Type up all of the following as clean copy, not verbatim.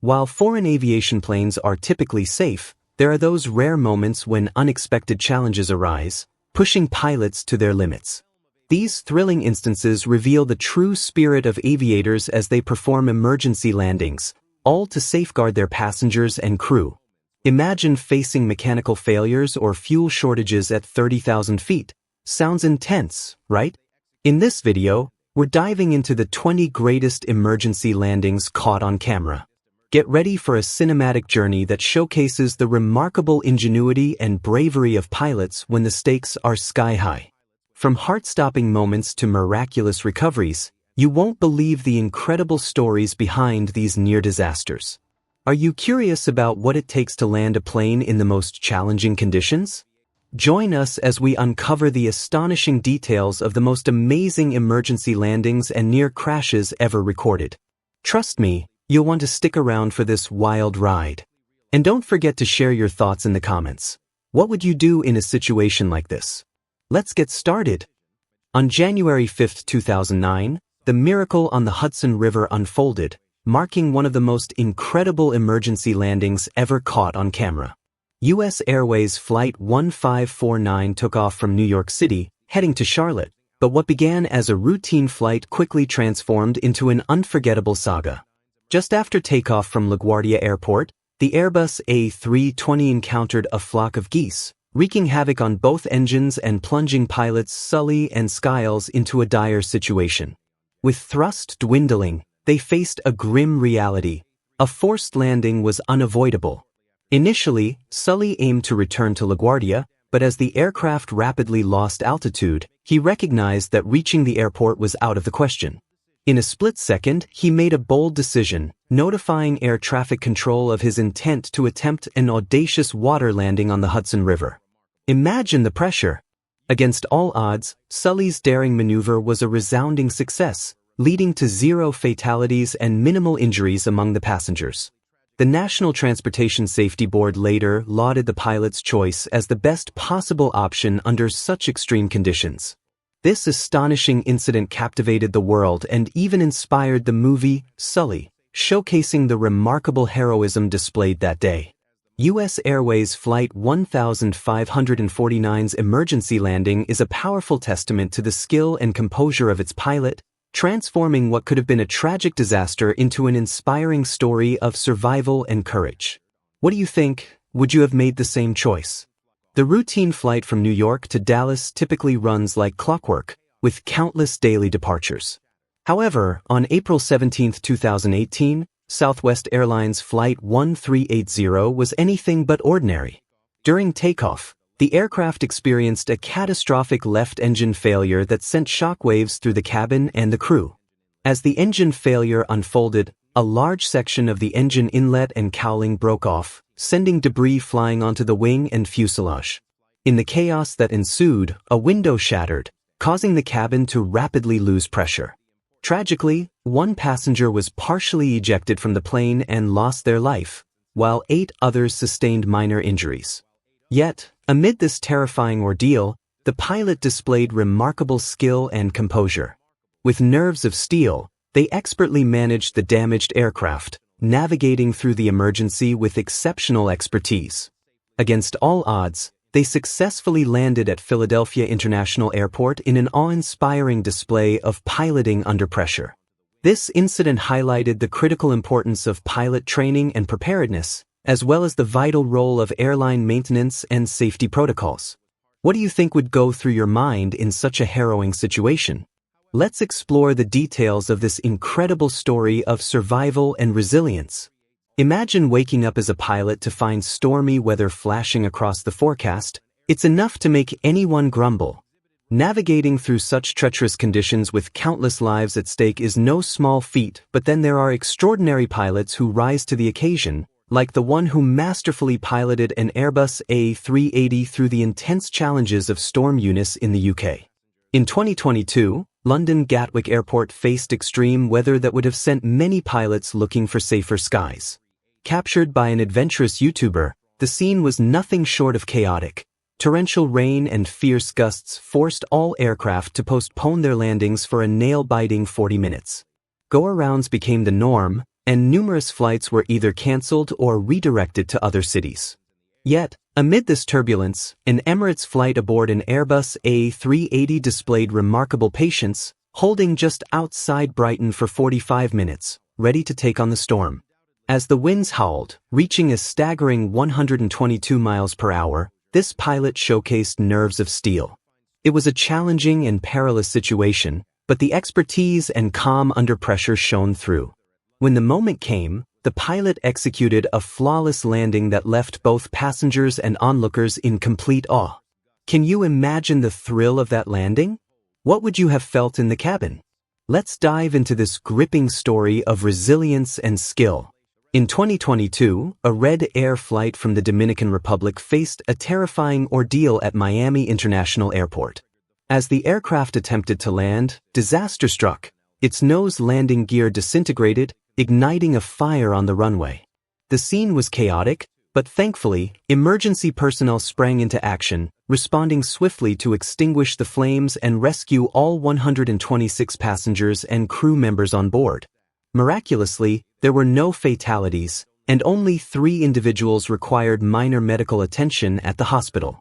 While foreign aviation planes are typically safe, there are those rare moments when unexpected challenges arise, pushing pilots to their limits. These thrilling instances reveal the true spirit of aviators as they perform emergency landings, all to safeguard their passengers and crew. Imagine facing mechanical failures or fuel shortages at 30,000 feet. Sounds intense, right? In this video, we're diving into the 20 greatest emergency landings caught on camera. Get ready for a cinematic journey that showcases the remarkable ingenuity and bravery of pilots when the stakes are sky-high. From heart-stopping moments to miraculous recoveries, you won't believe the incredible stories behind these near disasters. Are you curious about what it takes to land a plane in the most challenging conditions? Join us as we uncover the astonishing details of the most amazing emergency landings and near crashes ever recorded. Trust me, you'll want to stick around for this wild ride. And don't forget to share your thoughts in the comments. What would you do in a situation like this? Let's get started. On January 5, 2009, the miracle on the Hudson River unfolded, marking one of the most incredible emergency landings ever caught on camera. U.S. Airways Flight 1549 took off from New York City, heading to Charlotte, but what began as a routine flight quickly transformed into an unforgettable saga. Just after takeoff from LaGuardia Airport, the Airbus A320 encountered a flock of geese, wreaking havoc on both engines and plunging pilots Sully and Skiles into a dire situation. With thrust dwindling, they faced a grim reality. A forced landing was unavoidable. Initially, Sully aimed to return to LaGuardia, but as the aircraft rapidly lost altitude, he recognized that reaching the airport was out of the question. In a split second, he made a bold decision, notifying air traffic control of his intent to attempt an audacious water landing on the Hudson River. Imagine the pressure. Against all odds, Sully's daring maneuver was a resounding success, leading to 0 fatalities and minimal injuries among the passengers. The National Transportation Safety Board later lauded the pilot's choice as the best possible option under such extreme conditions. This astonishing incident captivated the world and even inspired the movie Sully, showcasing the remarkable heroism displayed that day. U.S. Airways Flight 1549's emergency landing is a powerful testament to the skill and composure of its pilot, transforming what could have been a tragic disaster into an inspiring story of survival and courage. What do you think? Would you have made the same choice? The routine flight from New York to Dallas typically runs like clockwork, with countless daily departures. However, on April 17, 2018, Southwest Airlines Flight 1380 was anything but ordinary. During takeoff, the aircraft experienced a catastrophic left engine failure that sent shockwaves through the cabin and the crew. As the engine failure unfolded, a large section of the engine inlet and cowling broke off, sending debris flying onto the wing and fuselage. In the chaos that ensued, a window shattered, causing the cabin to rapidly lose pressure. Tragically, one passenger was partially ejected from the plane and lost their life, while 8 others sustained minor injuries. Yet, amid this terrifying ordeal, the pilot displayed remarkable skill and composure. With nerves of steel, they expertly managed the damaged aircraft, navigating through the emergency with exceptional expertise. Against all odds, they successfully landed at Philadelphia International Airport in an awe-inspiring display of piloting under pressure. This incident highlighted the critical importance of pilot training and preparedness, as well as the vital role of airline maintenance and safety protocols. What do you think would go through your mind in such a harrowing situation? Let's explore the details of this incredible story of survival and resilience. Imagine waking up as a pilot to find stormy weather flashing across the forecast. It's enough to make anyone grumble. Navigating through such treacherous conditions with countless lives at stake is no small feat, but then there are extraordinary pilots who rise to the occasion, like the one who masterfully piloted an Airbus A380 through the intense challenges of Storm Eunice in the UK. In 2022, London Gatwick Airport faced extreme weather that would have sent many pilots looking for safer skies. Captured by an adventurous YouTuber, the scene was nothing short of chaotic. Torrential rain and fierce gusts forced all aircraft to postpone their landings for a nail-biting 40 minutes. Go-arounds became the norm, and numerous flights were either cancelled or redirected to other cities. Yet, amid this turbulence, an Emirates flight aboard an Airbus A380 displayed remarkable patience, holding just outside Brighton for 45 minutes, ready to take on the storm. As the winds howled, reaching a staggering 122 miles per hour, this pilot showcased nerves of steel. It was a challenging and perilous situation, but the expertise and calm under pressure shone through. When the moment came, the pilot executed a flawless landing that left both passengers and onlookers in complete awe. Can you imagine the thrill of that landing? What would you have felt in the cabin? Let's dive into this gripping story of resilience and skill. In 2022, a Red Air flight from the Dominican Republic faced a terrifying ordeal at Miami International Airport. As the aircraft attempted to land, disaster struck. Its nose landing gear disintegrated, igniting a fire on the runway. The scene was chaotic, but thankfully, emergency personnel sprang into action, responding swiftly to extinguish the flames and rescue all 126 passengers and crew members on board. Miraculously, there were no fatalities, and only 3 individuals required minor medical attention at the hospital.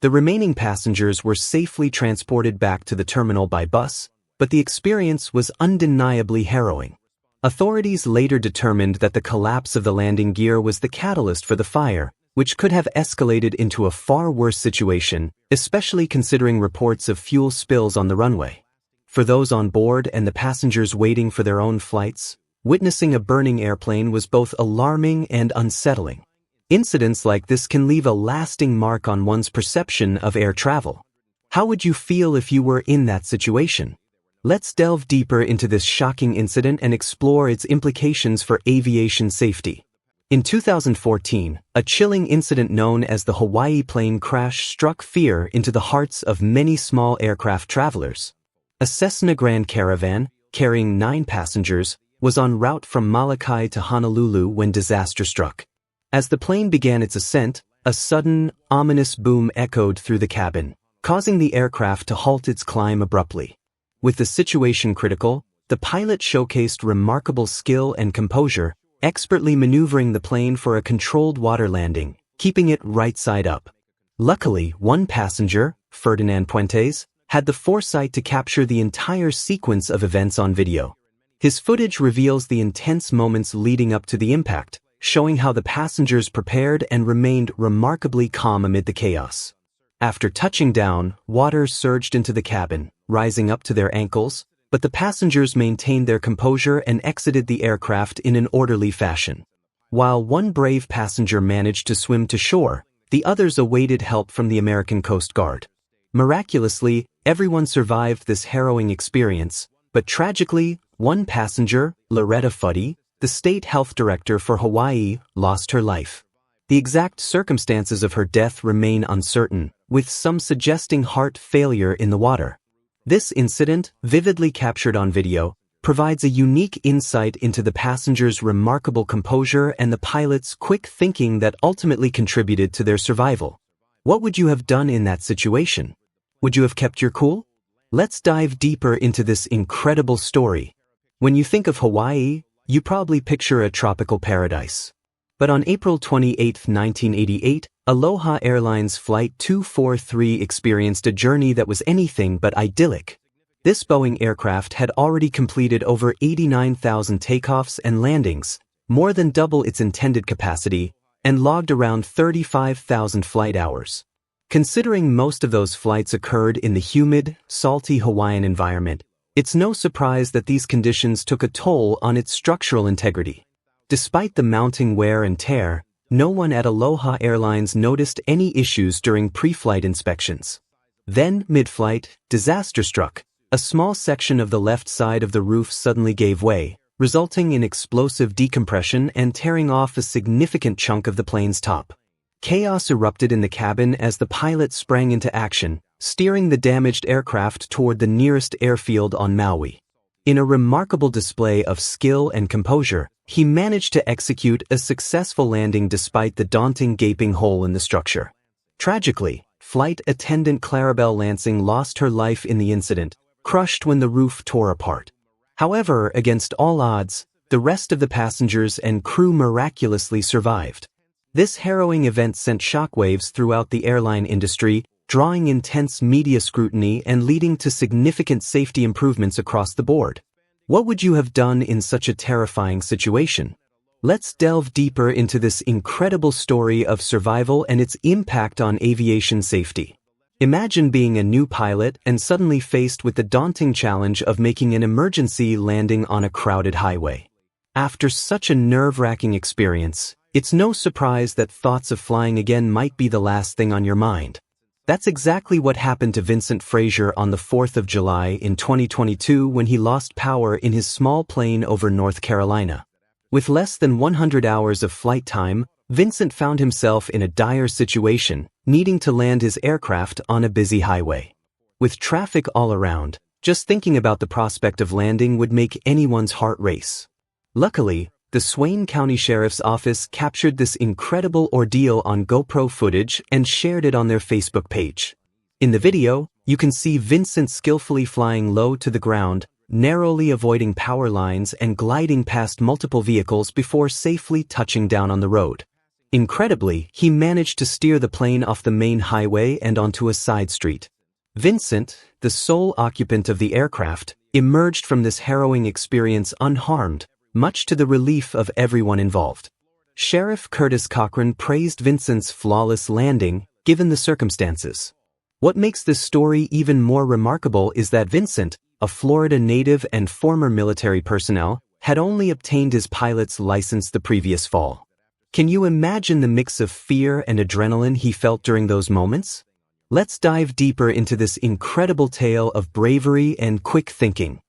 The remaining passengers were safely transported back to the terminal by bus, but the experience was undeniably harrowing. Authorities later determined that the collapse of the landing gear was the catalyst for the fire, which could have escalated into a far worse situation, especially considering reports of fuel spills on the runway. For those on board and the passengers waiting for their own flights, witnessing a burning airplane was both alarming and unsettling. Incidents like this can leave a lasting mark on one's perception of air travel. How would you feel if you were in that situation? Let's delve deeper into this shocking incident and explore its implications for aviation safety. In 2014, a chilling incident known as the Hawaii plane crash struck fear into the hearts of many small aircraft travelers. A Cessna Grand Caravan, carrying 9 passengers, was en route from Molokai to Honolulu when disaster struck. As the plane began its ascent, a sudden, ominous boom echoed through the cabin, causing the aircraft to halt its climb abruptly. With the situation critical, the pilot showcased remarkable skill and composure, expertly maneuvering the plane for a controlled water landing, keeping it right side up. Luckily, one passenger, Ferdinand Puentes, had the foresight to capture the entire sequence of events on video. His footage reveals the intense moments leading up to the impact, showing how the passengers prepared and remained remarkably calm amid the chaos. After touching down, water surged into the cabin, rising up to their ankles, but the passengers maintained their composure and exited the aircraft in an orderly fashion. While one brave passenger managed to swim to shore, the others awaited help from the American Coast Guard. Miraculously, everyone survived this harrowing experience, but tragically, one passenger, Loretta Fuddy, the state health director for Hawaii, lost her life. The exact circumstances of her death remain uncertain, with some suggesting heart failure in the water. This incident, vividly captured on video, provides a unique insight into the passenger's remarkable composure and the pilot's quick thinking that ultimately contributed to their survival. What would you have done in that situation? Would you have kept your cool? Let's dive deeper into this incredible story. When you think of Hawaii, you probably picture a tropical paradise. But on April 28, 1988, Aloha Airlines Flight 243 experienced a journey that was anything but idyllic. This Boeing aircraft had already completed over 89,000 takeoffs and landings, more than double its intended capacity, and logged around 35,000 flight hours. Considering most of those flights occurred in the humid, salty Hawaiian environment, it's no surprise that these conditions took a toll on its structural integrity. Despite the mounting wear and tear, no one at Aloha Airlines noticed any issues during pre-flight inspections. Then, mid-flight, disaster struck. A small section of the left side of the roof suddenly gave way, resulting in explosive decompression and tearing off a significant chunk of the plane's top. Chaos erupted in the cabin as the pilot sprang into action, steering the damaged aircraft toward the nearest airfield on Maui. In a remarkable display of skill and composure, he managed to execute a successful landing despite the daunting gaping hole in the structure. Tragically, flight attendant Clarabelle Lansing lost her life in the incident, crushed when the roof tore apart. However, against all odds, The rest of the passengers and crew miraculously survived. This harrowing event sent shockwaves throughout the airline industry, drawing intense media scrutiny and leading to significant safety improvements across the board. What would you have done in such a terrifying situation? Let's delve deeper into this incredible story of survival and its impact on aviation safety. Imagine being a new pilot and suddenly faced with the daunting challenge of making an emergency landing on a crowded highway. After such a nerve-wracking experience, it's no surprise that thoughts of flying again might be the last thing on your mind. That's exactly what happened to Vincent Frazier on the 4th of July in 2022 when he lost power in his small plane over North Carolina. With less than 100 hours of flight time, Vincent found himself in a dire situation, needing to land his aircraft on a busy highway. With traffic all around, just thinking about the prospect of landing would make anyone's heart race. Luckily, the Swain County Sheriff's Office captured this incredible ordeal on GoPro footage and shared it on their Facebook page. In the video, you can see Vincent skillfully flying low to the ground, narrowly avoiding power lines and gliding past multiple vehicles before safely touching down on the road. Incredibly, he managed to steer the plane off the main highway and onto a side street. Vincent, the sole occupant of the aircraft, emerged from this harrowing experience unharmed, much to the relief of everyone involved. Sheriff Curtis Cochran praised Vincent's flawless landing, given the circumstances. What makes this story even more remarkable is that Vincent, a Florida native and former military personnel, had only obtained his pilot's license the previous fall. Can you imagine the mix of fear and adrenaline he felt during those moments? Let's dive deeper into this incredible tale of bravery and quick thinking.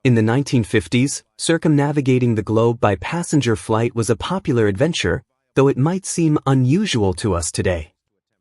In the 1950s, circumnavigating the globe by passenger flight was a popular adventure, though it might seem unusual to us today.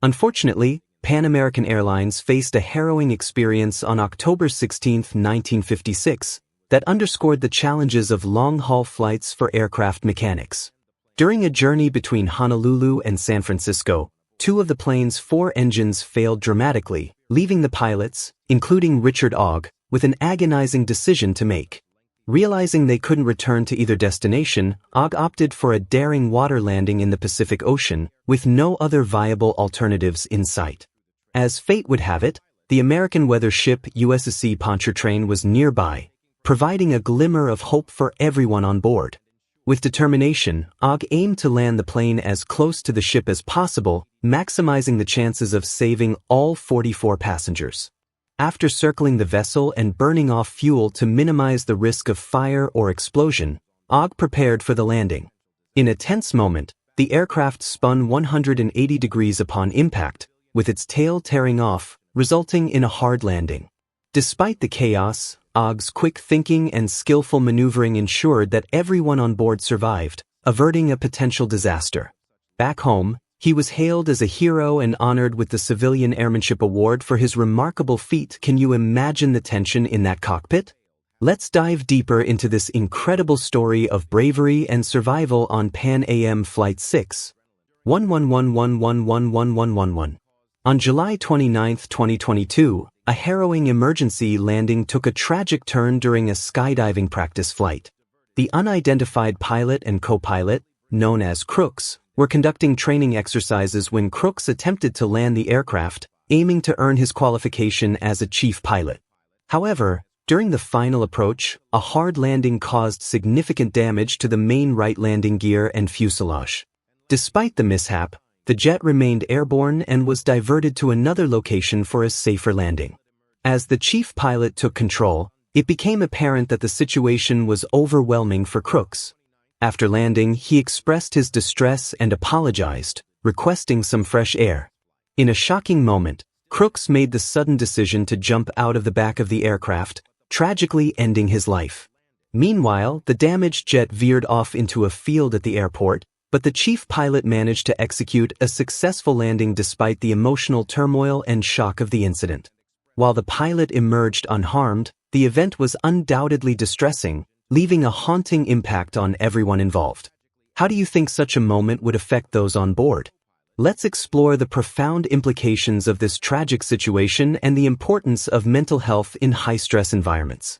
Unfortunately, Pan American Airlines faced a harrowing experience on October 16, 1956, that underscored the challenges of long-haul flights for aircraft mechanics. During a journey between Honolulu and San Francisco, two of the plane's four engines failed dramatically, leaving the pilots, including Richard Ogg, with an agonizing decision to make. Realizing they couldn't return to either destination, Ogg opted for a daring water landing in the Pacific Ocean, with no other viable alternatives in sight. As fate would have it, the American weather ship USS Pontchartrain was nearby, providing a glimmer of hope for everyone on board. With determination, Ogg aimed to land the plane as close to the ship as possible, maximizing the chances of saving all 44 passengers. After circling the vessel and burning off fuel to minimize the risk of fire or explosion, Ogg prepared for the landing. In a tense moment, the aircraft spun 180 degrees upon impact, with its tail tearing off, resulting in a hard landing. Despite the chaos, Ogg's quick thinking and skillful maneuvering ensured that everyone on board survived, averting a potential disaster. Back home, he was hailed as a hero and honored with the Civilian Airmanship Award for his remarkable feat. Can you imagine the tension in that cockpit? Let's dive deeper into this incredible story of bravery and survival on Pan Am Flight 61111111111. On July 29, 2022, a harrowing emergency landing took a tragic turn during a skydiving practice flight. The unidentified pilot and co-pilot, known as crooks, were conducting training exercises when Crooks attempted to land the aircraft, aiming to earn his qualification as a chief pilot. However, during the final approach, a hard landing caused significant damage to the main right landing gear and fuselage. Despite the mishap, the jet remained airborne and was diverted to another location for a safer landing. As the chief pilot took control, it became apparent that the situation was overwhelming for Crooks. After landing, he expressed his distress and apologized, requesting some fresh air. In a shocking moment, Crooks made the sudden decision to jump out of the back of the aircraft, tragically ending his life. Meanwhile, the damaged jet veered off into a field at the airport, but the chief pilot managed to execute a successful landing despite the emotional turmoil and shock of the incident. While the pilot emerged unharmed, the event was undoubtedly distressing, leaving a haunting impact on everyone involved. How do you think such a moment would affect those on board? Let's explore the profound implications of this tragic situation and the importance of mental health in high-stress environments.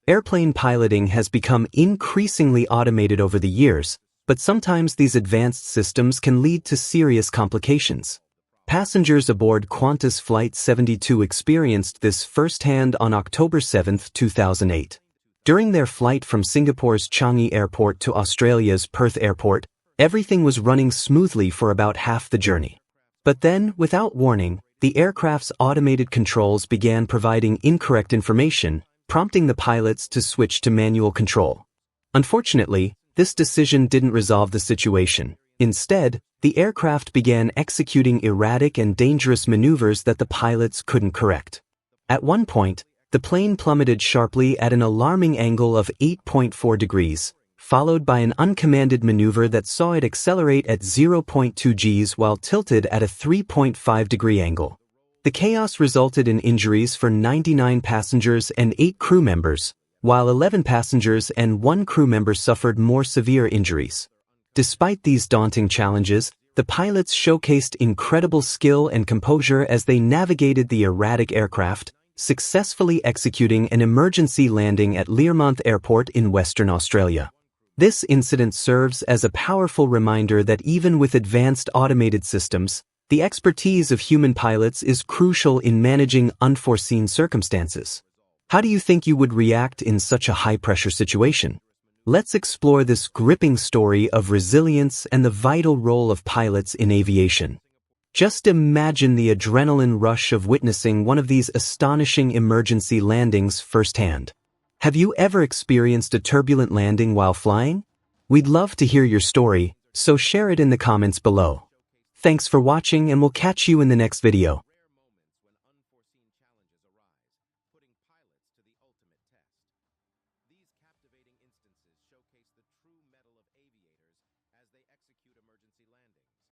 Airplane piloting has become increasingly automated over the years, but sometimes these advanced systems can lead to serious complications. Passengers aboard Qantas Flight 72 experienced this firsthand on October 7, 2008. During their flight from Singapore's Changi Airport to Australia's Perth Airport, everything was running smoothly for about half the journey. But then, without warning, the aircraft's automated controls began providing incorrect information, prompting the pilots to switch to manual control. Unfortunately, this decision didn't resolve the situation. Instead, the aircraft began executing erratic and dangerous maneuvers that the pilots couldn't correct. At one point, the plane plummeted sharply at an alarming angle of 8.4 degrees, followed by an uncommanded maneuver that saw it accelerate at 0.2 Gs while tilted at a 3.5-degree angle. The chaos resulted in injuries for 99 passengers and 8 crew members, while 11 passengers and 1 crew member suffered more severe injuries. Despite these daunting challenges, the pilots showcased incredible skill and composure as they navigated the erratic aircraft, successfully executing an emergency landing at Learmonth Airport in Western Australia. This incident serves as a powerful reminder that even with advanced automated systems, the expertise of human pilots is crucial in managing unforeseen circumstances. How do you think you would react in such a high-pressure situation? Let's explore this gripping story of resilience and the vital role of pilots in aviation. Just imagine the adrenaline rush of witnessing one of these astonishing emergency landings firsthand. Have you ever experienced a turbulent landing while flying? We'd love to hear your story, so share it in the comments below. Thanks for watching, and we'll catch you in the next video.